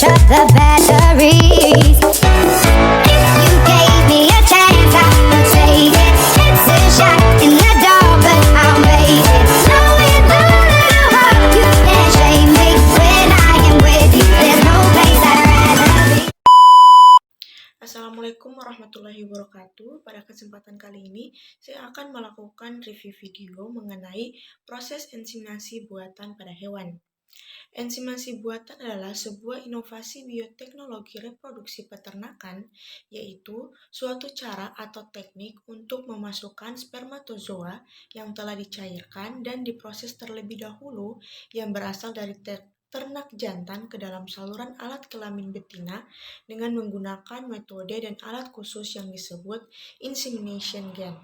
charge the batteries. If you gave me a chance, I would take it. It's a shot in the dark, but I'll make it. Knowing the little heart, you can't shame me. When I am with you, there's no place I'd rather be. Assalamualaikum warahmatullahi wabarakatuh. Pada kesempatan kali ini, saya akan melakukan review video mengenai proses ensimasi buatan pada hewan. Ensimasi buatan adalah sebuah inovasi bioteknologi reproduksi peternakan, yaitu suatu cara atau teknik untuk memasukkan spermatozoa yang telah dicairkan dan diproses terlebih dahulu yang berasal dari ternak jantan ke dalam saluran alat kelamin betina dengan menggunakan metode dan alat khusus yang disebut insemination gen.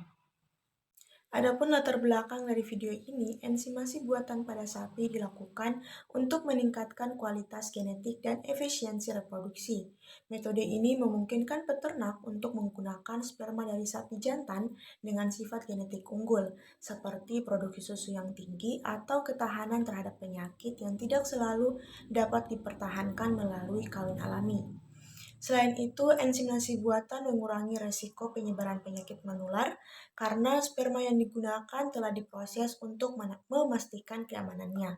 Adapun latar belakang dari video ini, ensimasi buatan pada sapi dilakukan untuk meningkatkan kualitas genetik dan efisiensi reproduksi. Metode ini memungkinkan peternak untuk menggunakan sperma dari sapi jantan dengan sifat genetik unggul, seperti produksi susu yang tinggi atau ketahanan terhadap penyakit yang tidak selalu dapat dipertahankan melalui kawin alami. Selain itu, ensimasi buatan mengurangi resiko penyebaran penyakit menular karena sperma yang digunakan telah diproses untuk memastikan keamanannya.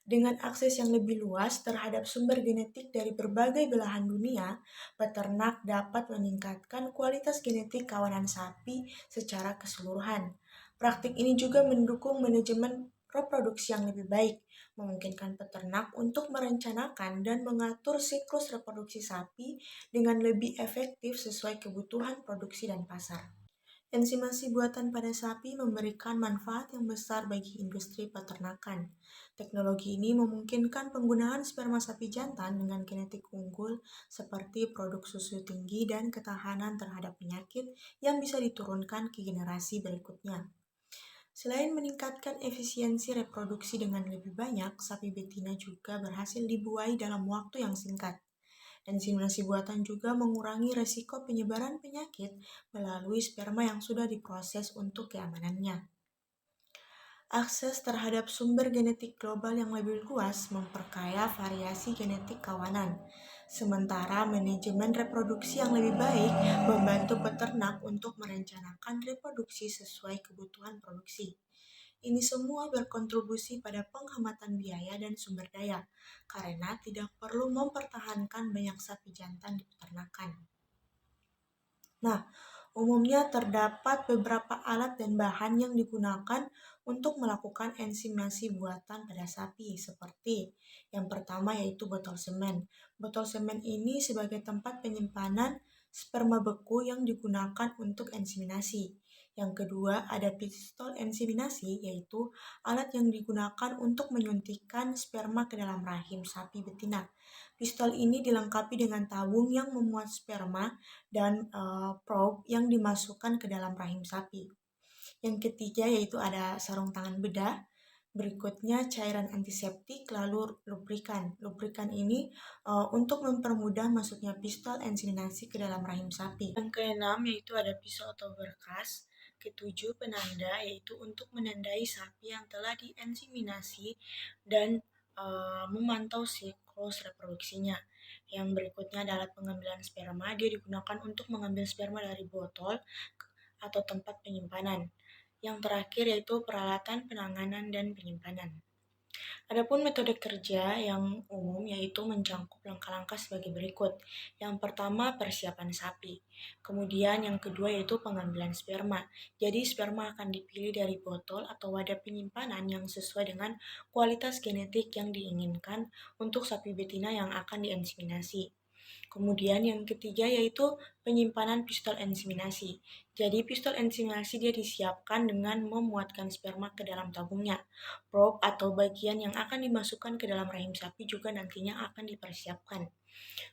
Dengan akses yang lebih luas terhadap sumber genetik dari berbagai belahan dunia, peternak dapat meningkatkan kualitas genetik kawanan sapi secara keseluruhan. Praktik ini juga mendukung manajemen reproduksi yang lebih baik, memungkinkan peternak untuk merencanakan dan mengatur siklus reproduksi sapi dengan lebih efektif sesuai kebutuhan produksi dan pasar. Ensimasi buatan pada sapi memberikan manfaat yang besar bagi industri peternakan. Teknologi ini memungkinkan penggunaan sperma sapi jantan dengan genetik unggul seperti produk susu tinggi dan ketahanan terhadap penyakit yang bisa diturunkan ke generasi berikutnya. Selain meningkatkan efisiensi reproduksi dengan lebih banyak, sapi betina juga berhasil dibuai dalam waktu yang singkat. Ensimasi buatan juga mengurangi resiko penyebaran penyakit melalui sperma yang sudah diproses untuk keamanannya. Akses terhadap sumber genetik global yang lebih luas memperkaya variasi genetik kawanan, sementara manajemen reproduksi yang lebih baik membantu peternak untuk merencanakan reproduksi sesuai kebutuhan produksi. Ini semua berkontribusi pada penghematan biaya dan sumber daya, karena tidak perlu mempertahankan banyak sapi jantan di peternakan. Nah, umumnya terdapat beberapa alat dan bahan yang digunakan untuk melakukan ensimasi buatan pada sapi, seperti yang pertama yaitu botol semen. Botol semen ini sebagai tempat penyimpanan sperma beku yang digunakan untuk ensiminasi. Yang kedua, ada pistol ensiminasi, yaitu alat yang digunakan untuk menyuntikkan sperma ke dalam rahim sapi betina. Pistol ini dilengkapi dengan tabung yang memuat sperma dan probe yang dimasukkan ke dalam rahim sapi. Yang ketiga yaitu ada sarung tangan bedah. Berikutnya cairan antiseptik, lalu lubrikan. Lubrikan ini untuk mempermudah masuknya pistol ensiminasi ke dalam rahim sapi. Yang keenam yaitu ada pisau atau berkas. Ketujuh, penanda, yaitu untuk menandai sapi yang telah diensiminasi dan memantau siklus reproduksinya. Yang berikutnya adalah pengambilan sperma. Dia digunakan untuk mengambil sperma dari botol atau tempat penyimpanan. Yang terakhir yaitu peralatan penanganan dan penyimpanan. Adapun metode kerja yang umum yaitu mencakup langkah-langkah sebagai berikut. Yang pertama, persiapan sapi. Kemudian yang kedua yaitu pengambilan sperma. Jadi sperma akan dipilih dari botol atau wadah penyimpanan yang sesuai dengan kualitas genetik yang diinginkan untuk sapi betina yang akan diensiminasi. Kemudian yang ketiga yaitu penyimpanan pistol ensiminasi. Jadi pistol ensiminasi dia disiapkan dengan memuatkan sperma ke dalam tabungnya. Probe atau bagian yang akan dimasukkan ke dalam rahim sapi juga nantinya akan dipersiapkan.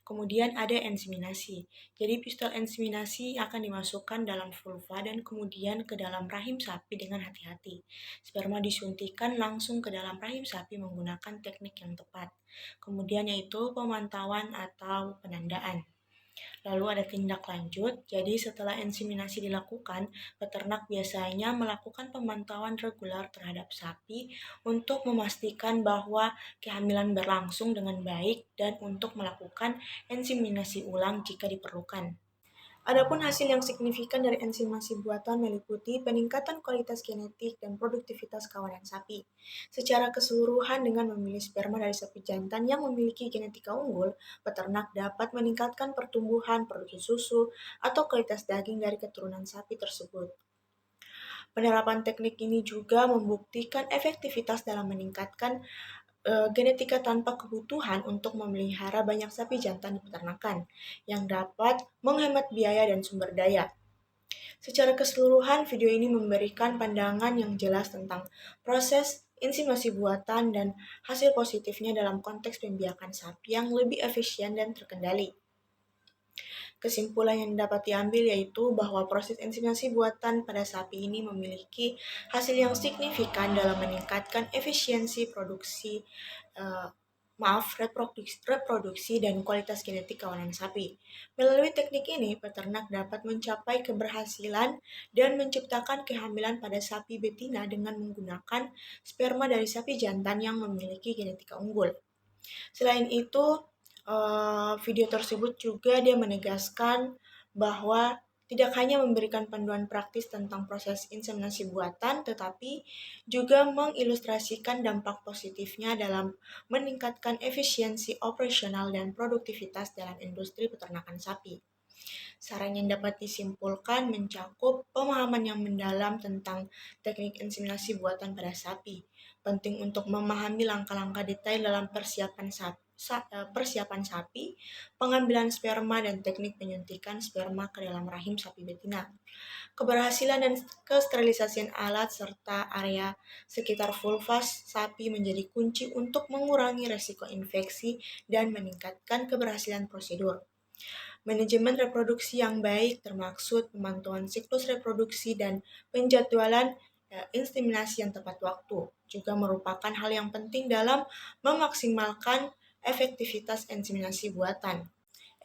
Kemudian ada ensiminasi. Jadi pistol ensiminasi akan dimasukkan dalam vulva dan kemudian ke dalam rahim sapi dengan hati-hati. Sperma disuntikan langsung ke dalam rahim sapi menggunakan teknik yang tepat. Kemudian yaitu pemantauan atau penandaan. Lalu ada tindak lanjut, jadi setelah inseminasi dilakukan, peternak biasanya melakukan pemantauan reguler terhadap sapi untuk memastikan bahwa kehamilan berlangsung dengan baik dan untuk melakukan inseminasi ulang jika diperlukan. Adapun hasil yang signifikan dari enzimasi buatan meliputi peningkatan kualitas genetik dan produktivitas kawanan sapi. Secara keseluruhan dengan memilih sperma dari sapi jantan yang memiliki genetika unggul, peternak dapat meningkatkan pertumbuhan, produksi susu, atau kualitas daging dari keturunan sapi tersebut. Penerapan teknik ini juga membuktikan efektivitas dalam meningkatkan genetika tanpa kebutuhan untuk memelihara banyak sapi jantan di peternakan, yang dapat menghemat biaya dan sumber daya. Secara keseluruhan, video ini memberikan pandangan yang jelas tentang proses inseminasi buatan dan hasil positifnya dalam konteks pembiakan sapi yang lebih efisien dan terkendali. Kesimpulan yang dapat diambil yaitu bahwa proses inseminasi buatan pada sapi ini memiliki hasil yang signifikan dalam meningkatkan efisiensi produksi eh, reproduksi dan kualitas genetik kawanan sapi. Melalui teknik ini, peternak dapat mencapai keberhasilan dan menciptakan kehamilan pada sapi betina dengan menggunakan sperma dari sapi jantan yang memiliki genetika unggul. Selain itu, video tersebut juga dia menegaskan bahwa tidak hanya memberikan panduan praktis tentang proses inseminasi buatan, tetapi juga mengilustrasikan dampak positifnya dalam meningkatkan efisiensi operasional dan produktivitas dalam industri peternakan sapi. Saran yang dapat disimpulkan mencakup pemahaman yang mendalam tentang teknik inseminasi buatan pada sapi. Penting untuk memahami langkah-langkah detail dalam persiapan sapi, pengambilan sperma, dan teknik penyuntikan sperma ke dalam rahim sapi betina. Keberhasilan dan kesterilisasian alat serta area sekitar vulvas sapi menjadi kunci untuk mengurangi resiko infeksi dan meningkatkan keberhasilan prosedur. Manajemen reproduksi yang baik termaksud pemantauan siklus reproduksi dan penjadwalan inseminasi yang tepat waktu juga merupakan hal yang penting dalam memaksimalkan efektivitas inseminasi buatan.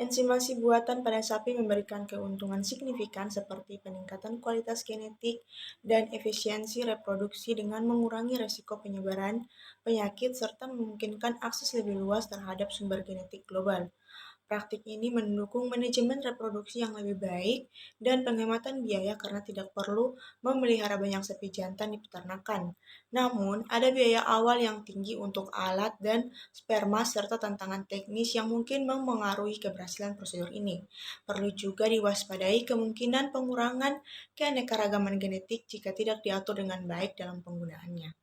Inseminasi buatan pada sapi memberikan keuntungan signifikan seperti peningkatan kualitas genetik dan efisiensi reproduksi dengan mengurangi resiko penyebaran penyakit serta memungkinkan akses lebih luas terhadap sumber genetik global. Praktik ini mendukung manajemen reproduksi yang lebih baik dan penghematan biaya karena tidak perlu memelihara banyak sapi jantan di peternakan. Namun, ada biaya awal yang tinggi untuk alat dan sperma serta tantangan teknis yang mungkin memengaruhi keberhasilan prosedur ini. Perlu juga diwaspadai kemungkinan pengurangan keanekaragaman genetik jika tidak diatur dengan baik dalam penggunaannya.